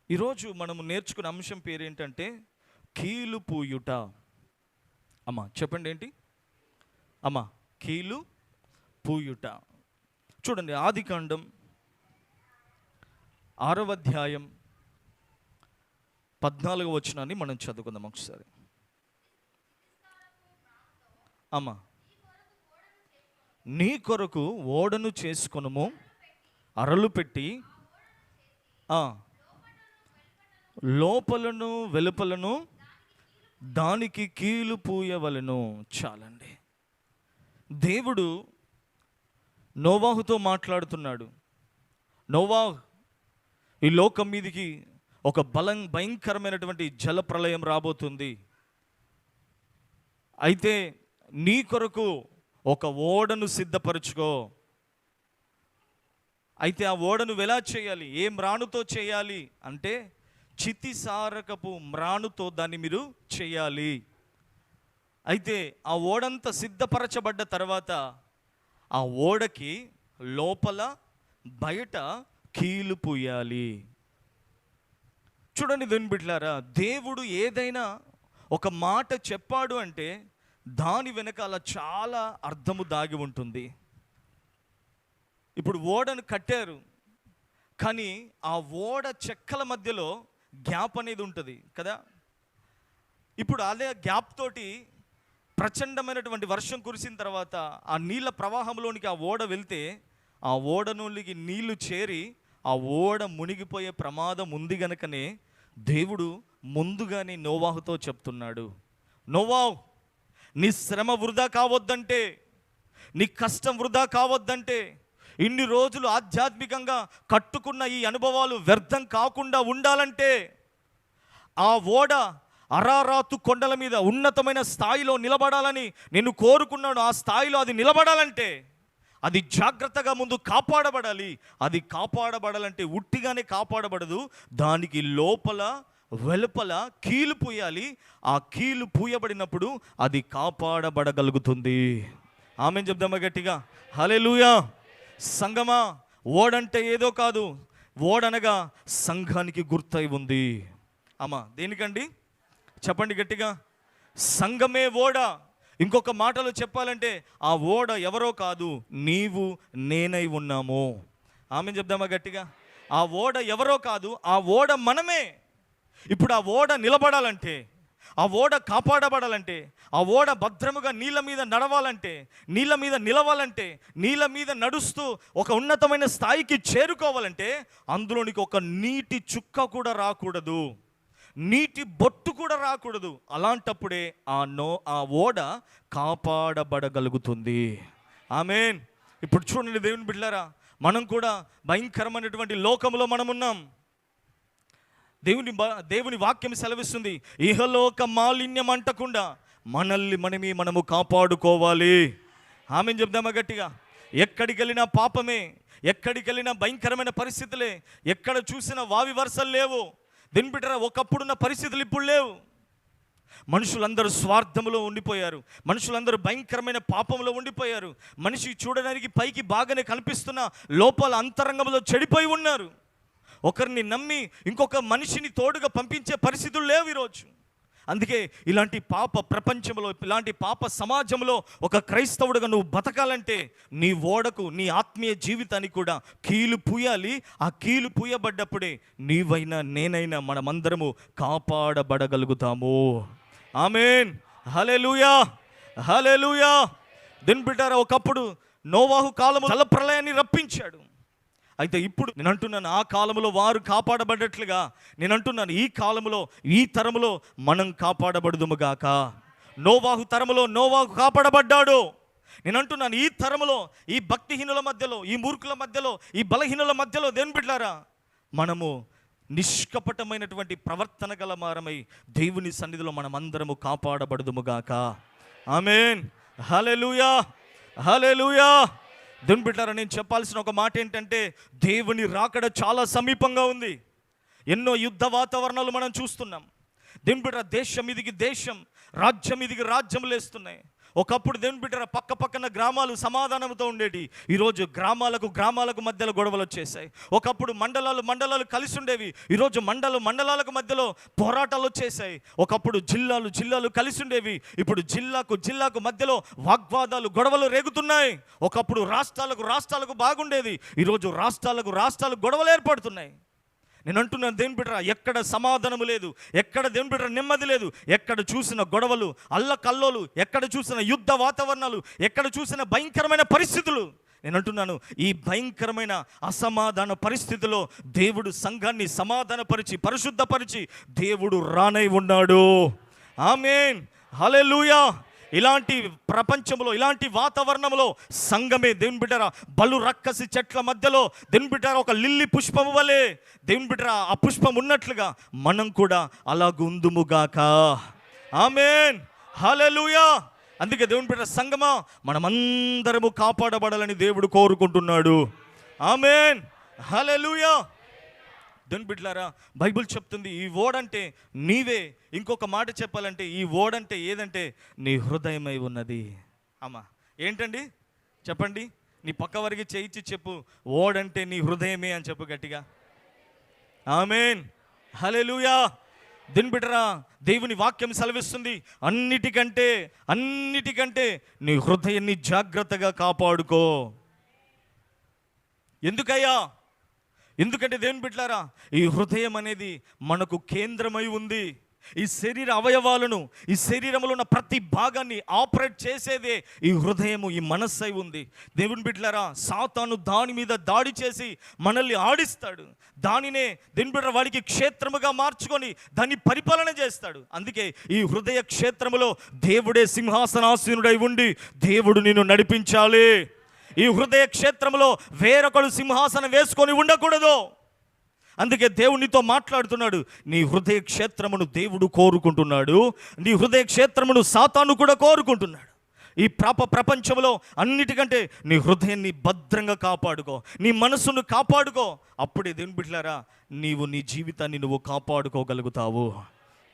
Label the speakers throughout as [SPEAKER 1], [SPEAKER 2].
[SPEAKER 1] ఈరోజు మనము నేర్చుకున్న అంశం పేరు ఏంటంటే కీలు పూయుట. అమ్మా చెప్పండి ఏంటి అమ్మా? కీలు పూయుట. చూడండి, ఆదికాండం 6వ అధ్యాయం 14వ వచనాన్ని మనం చదువుకుందాం ఒకసారి. అమ్మా, నీ కొరకు ఓడను చేసుకొనుము, అరలు పెట్టి లోపలను వెలుపలను దానికి కీలు పూయవలెను. చాలండి. దేవుడు నోవాహుతో మాట్లాడుతున్నాడు. నోవాహు, ఈ లోకం మీదికి ఒక భయంకరమైనటువంటి జల ప్రళయం రాబోతుంది. అయితే నీ కొరకు ఒక ఓడను సిద్ధపరచుకో. అయితే ఆ ఓడను ఎలా చేయాలి? ఏ మ్రాణుతో చేయాలి అంటే చితిసారకపు మ్రాణుతో దాన్ని మీరు చేయాలి. అయితే ఆ ఓడంతా సిద్ధపరచబడ్డ తర్వాత ఆ ఓడకి లోపల బయట కీలు పూయాలి. చూడండి దేవుని బిడ్డలారా, దేవుడు ఏదైనా ఒక మాట చెప్పాడు అంటే దాని వెనకాల చాలా అర్థము దాగి ఉంటుంది. ఇప్పుడు ఓడను కట్టారు, కానీ ఆ ఓడ చెక్కల మధ్యలో గ్యాప్ అనేది ఉంటుంది కదా. ఇప్పుడు అదే గ్యాప్ తోటి ప్రచండమైనటువంటి వర్షం కురిసిన తర్వాత ఆ నీళ్ళ ప్రవాహంలోనికి ఆ ఓడ వెళ్తే ఆ ఓడలోనికి నీళ్లు చేరి ఆ ఓడ మునిగిపోయే ప్రమాదం ఉంది గనుకనే దేవుడు ముందుగానే నోవాహుతో చెప్తున్నాడు, నోవాహు, నీ శ్రమ వృధా కావద్దంటే, నీ కష్టం వృధా కావద్దంటే, ఇన్ని రోజులు ఆధ్యాత్మికంగా కట్టుకున్న ఈ అనుభవాలు వ్యర్థం కాకుండా ఉండాలంటే, ఆ ఓడ అరారాతు కొండల మీద ఉన్నతమైన స్థాయిలో నిలబడాలని నేను కోరుకున్నాను. ఆ స్థాయిలో అది నిలబడాలంటే అది జాగ్రత్తగా ముందు కాపాడబడాలి. అది కాపాడబడాలంటే ఉట్టిగానే కాపాడబడదు, దానికి లోపల వెలుపల కీలు పూయాలి. ఆ కీలు పూయబడినప్పుడు అది కాపాడబడగలుగుతుంది. ఆమేన్ చెప్దామా గట్టిగా? హల్లెలూయా. సంగమా, ఓడంటే ఏదో కాదు, ఓడనగా సంఘానికి గుర్తై ఉంది. అమ్మా, దేనికండి చెప్పండి గట్టిగా? సంఘమే ఓడ. ఇంకొక మాటలో చెప్పాలంటే ఆ ఓడ ఎవరో కాదు, నీవు నేనై ఉన్నాము. ఆమేన్ చెప్దామా గట్టిగా? ఆ ఓడ ఎవరో కాదు, ఆ ఓడ మనమే. ఇప్పుడు ఆ ఓడ నిలబడాలంటే, ఆ ఓడ కాపాడబడాలంటే, ఆ ఓడ భద్రముగా నీళ్ళ మీద నడవాలంటే, నీళ్ళ మీద నిలవాలంటే, నీళ్ళ మీద నడుస్తూ ఒక ఉన్నతమైన స్థాయికి చేరుకోవాలంటే అందులోనికి ఒక నీటి చుక్క కూడా రాకూడదు, నీటి బొట్టు కూడా రాకూడదు. అలాంటప్పుడే ఆ ఓడ కాపాడబడగలుగుతుంది. ఆమేన్. ఇప్పుడు చూడండి దేవుని బిడ్డలారా, మనం కూడా భయంకరమైనటువంటి లోకంలో మనం ఉన్నాం. దేవుని వాక్యం సెలవిస్తుంది, ఇహలోక మాలిన్యం అంటకుండా మనల్ని మనము కాపాడుకోవాలి. ఆమేన్ చెప్దామా గట్టిగా? ఎక్కడికి వెళ్ళినా పాపమే, ఎక్కడికి వెళ్ళినా భయంకరమైన పరిస్థితులే, ఎక్కడ చూసినా వావి వరుసలు లేవు. దీని బిడ్డరా, ఒకప్పుడున్న పరిస్థితులు ఇప్పుడు లేవు. మనుషులందరూ స్వార్థములో ఉండిపోయారు, మనుషులందరూ భయంకరమైన పాపంలో ఉండిపోయారు. మనిషి చూడడానికి పైకి బాగానే కనిపిస్తున్న లోపల అంతరంగంలో చెడిపోయి ఉన్నారు. ఒకరిని నమ్మి ఇంకొక మనిషిని తోడుగా పంపించే పరిస్థితులు లేవు ఈరోజు. అందుకే ఇలాంటి పాప ప్రపంచంలో, ఇలాంటి పాప సమాజంలో ఒక క్రైస్తవుడుగా నువ్వు బతకాలంటే నీ ఓడకు, నీ ఆత్మీయ జీవితానికి కూడా కీలు పూయాలి. ఆ కీలు పూయబడ్డప్పుడే నీవైనా నేనైనా మనమందరము కాపాడబడగలుగుతాము. ఆమేన్. హల్లెలూయా, హల్లెలూయా. దీని బిడ్డారా, ఒకప్పుడు నోవాహు కాలము జల ప్రళయాన్ని రప్పించాడు. అయితే ఇప్పుడు నేను అంటున్నాను, ఆ కాలంలో వారు కాపాడబడ్డట్లుగా నేను అంటున్నాను, ఈ కాలంలో, ఈ తరములో మనం కాపాడబడుదుముగాక. నోవాహు తరములో నోవాహు కాపాడబడ్డాడు. నేను అంటున్నాను, ఈ తరములో, ఈ భక్తిహీనుల మధ్యలో, ఈ మూర్ఖుల మధ్యలో, ఈ బలహీనుల మధ్యలో దేవుని బిడ్డలారా మనము నిష్కపటమైనటువంటి ప్రవర్తన గల మారమై దేవుని సన్నిధిలో మనమందరము కాపాడబడుదుముగాక. ఆమేన్. హల్లెలూయా, హల్లెలూయా. దేవుని బిడ్డలారా, నేను చెప్పాల్సిన ఒక మాట ఏంటంటే దేవుని రాకడ చాలా సమీపంగా ఉంది. ఎన్నో యుద్ధ వాతావరణాలు మనం చూస్తున్నాం. దేవుని బిడ్డలారా, దేశం మీదికి దేశం, రాజ్యం మీదికి రాజ్యం లేస్తున్నాయి. ఒకప్పుడు దేవుని బిడ్డరా పక్క పక్కన గ్రామాలు సమాధానంతో ఉండేటి. ఈరోజు గ్రామాలకు మధ్యలో గొడవలు వచ్చేసాయి. ఒకప్పుడు మండలాలు కలిసి ఉండేవి. ఈరోజు మండలాలకు మధ్యలో పోరాటాలు వచ్చేసాయి. ఒకప్పుడు జిల్లాలు కలిసి ఉండేవి. ఇప్పుడు జిల్లాకు మధ్యలో వాగ్వాదాలు, గొడవలు రేగుతున్నాయి. ఒకప్పుడు రాష్ట్రాలకు బాగుండేది. ఈరోజు రాష్ట్రాలకు గొడవలు ఏర్పడుతున్నాయి. నేను అంటున్నాను దేవుని బిడ్డరా, ఎక్కడ సమాధానము లేదు, ఎక్కడ దేవుని బిడ్డరా నెమ్మది లేదు. ఎక్కడ చూసిన గొడవలు, అల్లకల్లోలు, ఎక్కడ చూసిన యుద్ధ వాతావరణాలు, ఎక్కడ చూసిన భయంకరమైన పరిస్థితులు. నేను అంటున్నాను, ఈ భయంకరమైన అసమాధాన పరిస్థితిలో దేవుడు సంఘాన్ని సమాధానపరిచి, పరిశుద్ధపరిచి దేవుడు రానై ఉన్నాడు. ఆమేన్, హల్లెలూయా. ఇలాంటి ప్రపంచంలో, ఇలాంటి వాతావరణంలో సంఘమే దేవుని బిడ్డరా బలు రక్కసి చెట్ల మధ్యలో దేవుని బిడ్డరా ఒక లిల్లీ పుష్పము వలె దేవుని బిడ్డరా ఆ పుష్పం ఉన్నట్లుగా మనం కూడా అలాగుందుముగాక. ఆమేన్, హల్లెలూయా. అందుకే దేవుని బిడ్డ సంఘమా, మనమందరము కాపాడబడాలని దేవుడు కోరుకుంటున్నాడు. ఆమేన్, హల్లెలూయా. దేవుని బిడ్డలారా, బైబిల్ చెప్తుంది ఈ ఓడంటే నీవే. ఇంకొక మాట చెప్పాలంటే ఈ ఓడంటే ఏదంటే నీ హృదయమై ఉన్నది. అమ్మా ఏంటండి చెప్పండి, నీ పక్క వారికి చేయించి చెప్పు, ఓడంటే నీ హృదయమే అని చెప్పు గట్టిగా. ఆమేన్, హల్లెలూయా. దేవుని బిడ్డరా, దేవుని వాక్యం సెలవిస్తుంది, అన్నిటికంటే నీ హృదయాన్ని జాగ్రత్తగా కాపాడుకో. ఎందుకంటే దేవుని బిడ్డలారా, ఈ హృదయం అనేది మనకు కేంద్రమై ఉంది. ఈ శరీర అవయవాలను, ఈ శరీరంలో ఉన్న ప్రతి భాగాన్ని ఆపరేట్ చేసేదే ఈ హృదయము, ఈ మనస్సై ఉంది. దేవుని బిడ్డలారా, సాతాను దాని మీద దాడి చేసి మనల్ని ఆడిస్తాడు. దానినే దేవుని బిడ్డ వాడికి క్షేత్రముగా మార్చుకొని దాన్ని పరిపాలన చేస్తాడు. అందుకే ఈ హృదయ క్షేత్రములో దేవుడే సింహాసనాసీనుడై ఉండి దేవుడు నిన్ను నడిపించాలి. ఈ హృదయ క్షేత్రంలో వేరొకడు సింహాసనం వేసుకొని ఉండకూడదు. అందుకే దేవునితో మాట్లాడుతున్నాడు. నీ హృదయ క్షేత్రమును దేవుడు కోరుకుంటున్నాడు. నీ హృదయ క్షేత్రమును సాతాను కూడా కోరుకుంటున్నాడు. ఈ ప్రపంచంలో అన్నిటికంటే నీ హృదయాన్ని భద్రంగా కాపాడుకో, నీ మనసును కాపాడుకో. అప్పుడే దేవుని బిడ్డలారా, నీవు నీ జీవితాన్ని నువ్వు కాపాడుకోగలుగుతావు.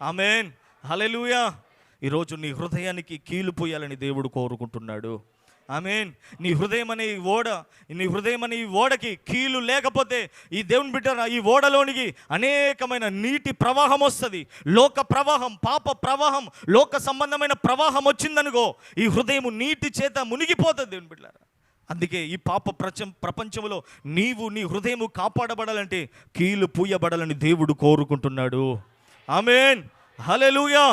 [SPEAKER 1] ఆమేన్, హల్లెలూయా. ఈరోజు నీ హృదయానికి కీలు పోయాలని దేవుడు కోరుకుంటున్నాడు. ఆమేన్. నీ హృదయం అనే ఈ ఓడకి కీలు లేకపోతే ఈ దేవుని బిడ్డ ఈ ఓడలోనికి అనేకమైన నీటి ప్రవాహం వస్తుంది. లోక ప్రవాహం, పాప ప్రవాహం, లోక సంబంధమైన ప్రవాహం వచ్చిందనుకో ఈ హృదయం నీటి చేత మునిగిపోతుంది దేవుని బిడ్డ. అందుకే ఈ ప్రపంచంలో నీ హృదయం కాపాడబడాలంటే కీలు పూయబడాలని దేవుడు కోరుకుంటున్నాడు. ఆమేన్, హల్లెలూయా.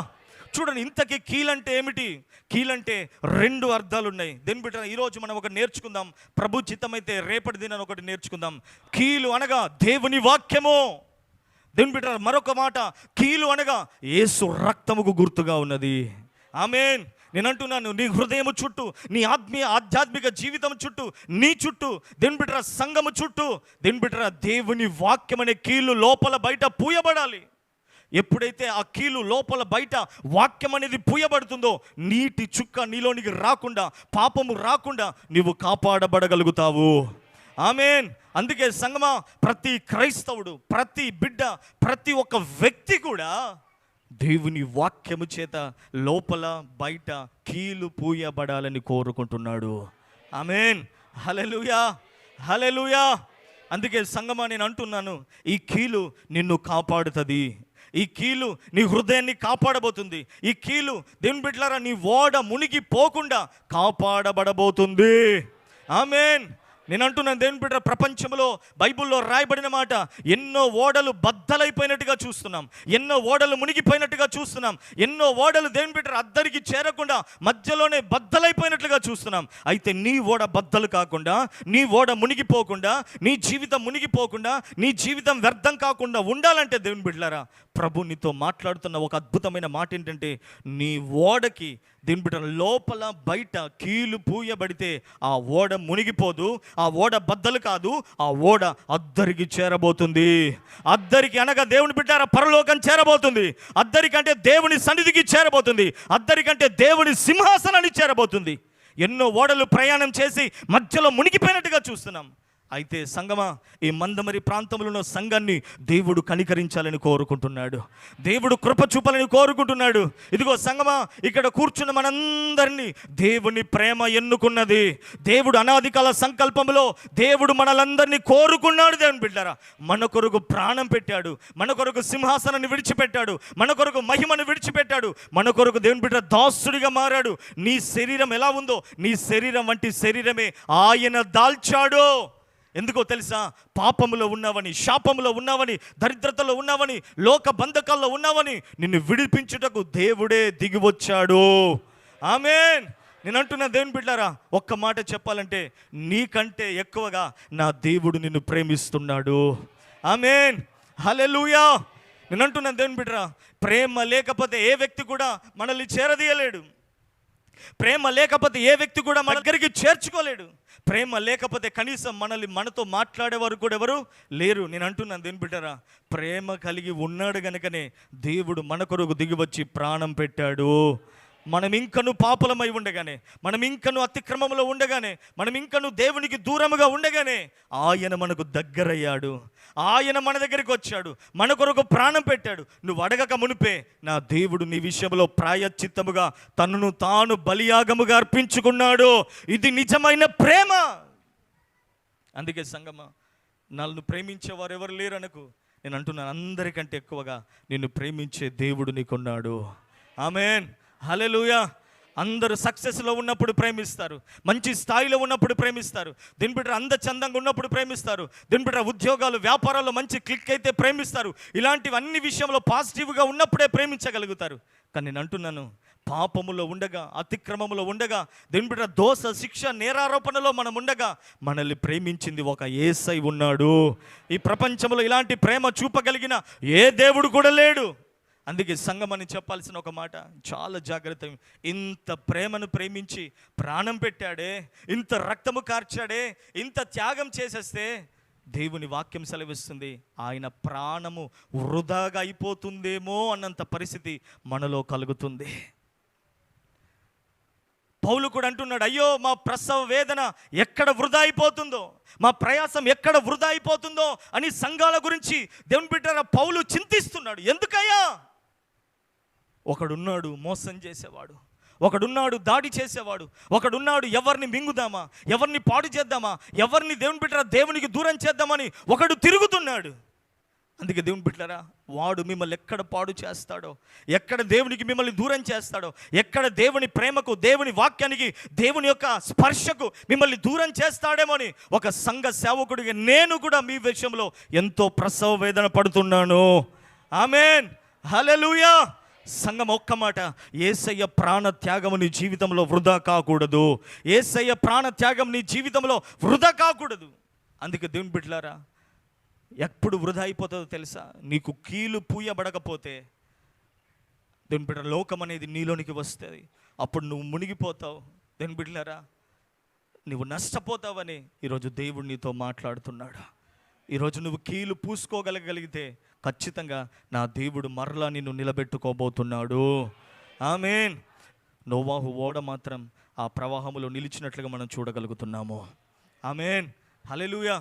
[SPEAKER 1] చూడండి, ఇంతకీ కీలంటే ఏమిటి? కీలంటే రెండు అర్థాలు ఉన్నాయి. దేని బిడ్డ ఈరోజు మనం ఒకటి నేర్చుకుందాం. ప్రభు చిత్తమైతే రేపటి దినాన్ని ఒకటి నేర్చుకుందాం. కీలు అనగా దేవుని వాక్యము. దేని బిడ్డ మరొక మాట, కీలు అనగా యేసు రక్తముకు గుర్తుగా ఉన్నది. ఆమేన్. నేను అంటున్నాను, నీ హృదయము చుట్టూ, నీ ఆధ్యాత్మిక జీవితం చుట్టూ, నీ చుట్టూ దేని బిడ్డ సంఘము చుట్టూ దేని బిడ్డ దేవుని వాక్యం అనే కీలు లోపల బయట పూయబడాలి. ఎప్పుడైతే ఆ కీలు లోపల బయట వాక్యం అనేది పూయబడుతుందో నీటి చుక్క నీలోనికి రాకుండా, పాపము రాకుండా నీవు కాపాడబడగలుగుతావు. ఆమేన్. అందుకే సంగమా, ప్రతి క్రైస్తవుడు, ప్రతి బిడ్డ, ప్రతి ఒక్క వ్యక్తి కూడా దేవుని వాక్యము చేత లోపల బయట కీలు పూయబడాలని కోరుకుంటున్నాడు. ఆమేన్, హల్లెలూయా, హల్లెలూయా. అందుకే సంగమా, నేను అంటున్నాను, ఈ కీలు నిన్ను కాపాడుతుంది. ఈ కీలు నీ హృదయాన్ని కాపాడబోతుంది. ఈ కీలు దేవుని బిడ్డలారా నీ ఓడ మునిగిపోకుండా కాపాడబడబోతుంది. ఆమేన్. నేను అంటున్నాను దేవుని బిడ్డ, ప్రపంచంలో బైబిల్లో రాయబడిన మాట, ఎన్నో ఓడలు బద్దలైపోయినట్టుగా చూస్తున్నాం, ఎన్నో ఓడలు మునిగిపోయినట్టుగా చూస్తున్నాం, ఎన్నో ఓడలు దేవుని బిడ్డ అద్దరికి చేరకుండా మధ్యలోనే బద్దలైపోయినట్లుగా చూస్తున్నాం. అయితే నీ ఓడ బద్దలు కాకుండా, నీ ఓడ మునిగిపోకుండా, నీ జీవితం మునిగిపోకుండా, నీ జీవితం వ్యర్థం కాకుండా ఉండాలంటే దేవుని బిడ్డలారా, ప్రభు నీతో మాట్లాడుతున్న ఒక అద్భుతమైన మాట ఏంటంటే, నీ ఓడకి దీని బిడ్డ లోపల బయట కీలు పూయబడితే ఆ ఓడ మునిగిపోదు, ఆ ఓడ బద్దలు కాదు, ఆ ఓడ అద్దరికి చేరబోతుంది. అద్దరికి అనగా దేవుని బిడ్డ పరలోకం చేరబోతుంది. అద్దరికంటే దేవుని సన్నిధికి చేరబోతుంది. అద్దరికంటే దేవుని సింహాసనాన్ని చేరబోతుంది. ఎన్నో ఓడలు ప్రయాణం చేసి మధ్యలో మునిగిపోయినట్టుగా చూస్తున్నాం. అయితే సంగమా, ఈ మందమరి ప్రాంతంలో ఉన్న సంఘాన్ని దేవుడు కనికరించాలని కోరుకుంటున్నాడు. దేవుడు కృప చూపాలని కోరుకుంటున్నాడు. ఇదిగో సంగమా, ఇక్కడ కూర్చున్న మనందరినీ దేవుని ప్రేమ ఎన్నుకున్నది. దేవుడు అనాది కాల సంకల్పంలో దేవుడు మనలందరినీ కోరుకున్నాడు. దేవుని బిడ్డారా, మన కొరకు ప్రాణం పెట్టాడు, మన కొరకు సింహాసనాన్ని విడిచిపెట్టాడు, మన కొరకు మహిమను విడిచిపెట్టాడు, మన కొరకు దేవుని బిడ్డ దాసుడిగా మారాడు. నీ శరీరం ఎలా ఉందో నీ శరీరం వంటి శరీరమే ఆయన దాల్చాడు. ఎందుకో తెలుసా? పాపములో ఉన్నావని, శాపములో ఉన్నావని, దరిద్రతలో ఉన్నావని, లోక బంధకాల్లో ఉన్నావని నిన్ను విడిపించుటకు దేవుడే దిగి వచ్చాడు. ఆమేన్. నేను అంటున్నా దేవుని బిడ్డారా, ఒక్క మాట చెప్పాలంటే నీకంటే ఎక్కువగా నా దేవుడు నిన్ను ప్రేమిస్తున్నాడు. ఆమేన్, హల్లెలూయా. నేను అంటున్నా దేవుని బిడ్డరా, ప్రేమ లేకపోతే ఏ వ్యక్తి కూడా మనల్ని చేరదీయలేడు. ప్రేమ లేకపోతే ఏ వ్యక్తి కూడా మన దగ్గరికి చేర్చుకోలేడు. ప్రేమ లేకపోతే కనీసం మనతో మాట్లాడేవారు కూడా ఎవరు లేరు. నేను అంటున్నాను దేని బిడ్డరా, ప్రేమ కలిగి ఉన్నాడు గనుకనే దేవుడు మన కొరకు దిగి వచ్చి ప్రాణం పెట్టాడు. మనం ఇంకను పాపలమై ఉండగానే, మనం ఇంకను అతిక్రమంలో ఉండగానే, మనం ఇంకను దేవునికి దూరముగా ఉండగానే ఆయన మనకు దగ్గరయ్యాడు. ఆయన మన దగ్గరికి వచ్చాడు, మన కొరకు ప్రాణం పెట్టాడు. నువ్వు అడగక మునిపే నా దేవుడు నీ విషయంలో ప్రాయశ్చిత్తముగా తనను తాను బలియాగముగా అర్పించుకున్నాడు. ఇది నిజమైన ప్రేమ. అందుకే సంగమా, నన్ను ప్రేమించేవారు ఎవరు లేరు అనకు. నేను అంటున్నాను, అందరికంటే ఎక్కువగా నిన్ను ప్రేమించే దేవుడు నీకున్నాడు. ఆమేన్, హల్లెలూయా. అందరూ సక్సెస్లో ఉన్నప్పుడు ప్రేమిస్తారు, మంచి స్థాయిలో ఉన్నప్పుడు ప్రేమిస్తారు. దీని బిడ్డ అందచందంగా ఉన్నప్పుడు ప్రేమిస్తారు. దీని బిడ్డ ఉద్యోగాలు వ్యాపారాల్లో మంచి క్లిక్ అయితే ప్రేమిస్తారు. ఇలాంటివి అన్ని విషయంలో పాజిటివ్గా ఉన్నప్పుడే ప్రేమించగలుగుతారు. కానీ నేను అంటున్నాను, పాపములో ఉండగా, అతిక్రమములో ఉండగా, దీని బిడ్డ దోష శిక్ష నేరారోపణలో మనం ఉండగా మనల్ని ప్రేమించింది ఒక యేసై ఉన్నాడు. ఈ ప్రపంచంలో ఇలాంటి ప్రేమ చూపగలిగిన ఏ దేవుడు కూడా లేడు. అందుకే సంఘం అని చెప్పాల్సిన ఒక మాట చాలా జాగ్రత్త. ఇంత ప్రేమను ప్రేమించి ప్రాణం పెట్టాడే, ఇంత రక్తము కార్చాడే, ఇంత త్యాగం చేసేస్తే దేవుని వాక్యం సెలవిస్తుంది ఆయన ప్రాణము వృధాగా అయిపోతుందేమో అన్నంత పరిస్థితి మనలో కలుగుతుంది. పౌలు కూడా అంటున్నాడు, అయ్యో మా ప్రసవ వేదన ఎక్కడ వృధా అయిపోతుందో, మా ప్రయాసం ఎక్కడ వృధా అయిపోతుందో అని సంఘాల గురించి దేవుని బిడ్డ పౌలు చింతిస్తున్నాడు. ఎందుకయ్యా? ఒకడున్నాడు మోసం చేసేవాడు, ఒకడున్నాడు దాడి చేసేవాడు, ఒకడున్నాడు ఎవరిని మింగుదామా, ఎవరిని పాడు చేద్దామా, ఎవరిని దేవుని బిడ్డరా దేవునికి దూరం చేద్దామని ఒకడు తిరుగుతున్నాడు. అందుకే దేవుని బిడ్డరా, వాడు మిమ్మల్ని ఎక్కడ పాడు చేస్తాడో, ఎక్కడ దేవునికి మిమ్మల్ని దూరం చేస్తాడో, ఎక్కడ దేవుని ప్రేమకు, దేవుని వాక్యానికి, దేవుని యొక్క స్పర్శకు మిమ్మల్ని దూరం చేస్తాడేమో అని ఒక సంఘ సేవకుడిగా నేను కూడా మీ విషయంలో ఎంతో ప్రసవ వేదన పడుతున్నాను. ఆమేన్, హల్లెలూయా. సంఘం ఒక్క మాట, యేసయ్య ప్రాణ త్యాగం నీ జీవితంలో వృధా కాకూడదు. యేసయ్య ప్రాణ త్యాగం నీ జీవితంలో వృధా కాకూడదు. అందుకే దేవుని బిడ్డలారా, ఎప్పుడు వృధా అయిపోతుందో తెలుసా? నీకు కీలు పూయబడకపోతే దేవుని బిడ్డ లోకం అనేది నీలోనికి వస్తుంది, అప్పుడు నువ్వు మునిగిపోతావు. దేవుని బిడ్డలారా, నువ్వు నష్టపోతావని ఈరోజు దేవుడు నీతో మాట్లాడుతున్నాడు. ఈరోజు నువ్వు కీలు పూసుకోగలిగితే ఖచ్చితంగా నా దేవుడు మరలా నిన్ను నిలబెట్టుకోబోతున్నాడు. ఆమేన్. నోవాహు ఓడ మాత్రం ఆ ప్రవాహంలో నిలిచినట్లుగా మనం చూడగలుగుతున్నాము. ఆమేన్, హల్లెలూయా.